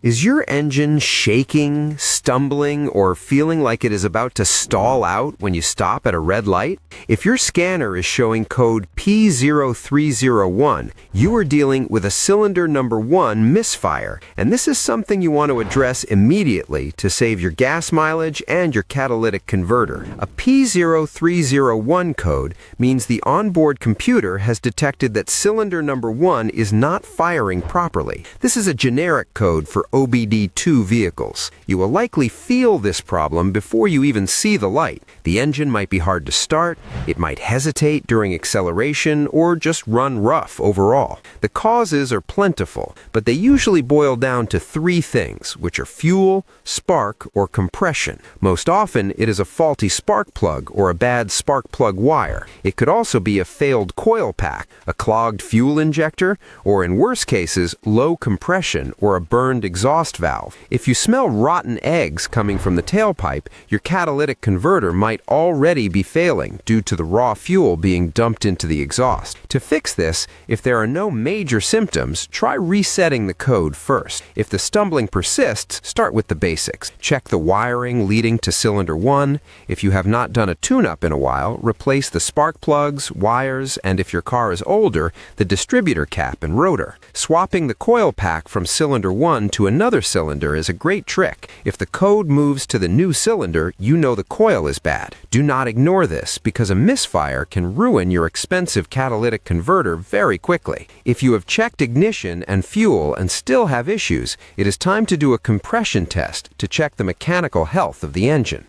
Is your engine shaking, stumbling, or feeling like it is about to stall out when you stop at a red light? If your scanner is showing code P0301, you are dealing with a cylinder number 1 misfire, and this is something you want to address immediately to save your gas mileage and your catalytic converter. A P0301 code means the onboard computer has detected that cylinder number 1 is not firing properly. This is a generic code for OBD2 vehicles. You will likely feel this problem before you even see the light. The engine might be hard to start, it might hesitate during acceleration, or just run rough overall. The causes are plentiful, but they usually boil down to 3 things, which are fuel, spark, or compression. Most often, it is a faulty spark plug or a bad spark plug wire. It could also be a failed coil pack, a clogged fuel injector, or in worse cases, low compression or a burned exhaust valve. If you smell rotten eggs coming from the tailpipe, your catalytic converter might already be failing due to the raw fuel being dumped into the exhaust. To fix this, if there are no major symptoms, try resetting the code first. If the stumbling persists, start with the basics. Check the wiring leading to cylinder 1. If you have not done a tune-up in a while, replace the spark plugs, wires, and if your car is older, the distributor cap and rotor. Swapping the coil pack from cylinder 1 to another cylinder is a great trick. If the code moves to the new cylinder, you know the coil is bad. Do not ignore this because a misfire can ruin your expensive catalytic converter very quickly. If you have checked ignition and fuel and still have issues, it is time to do a compression test to check the mechanical health of the engine.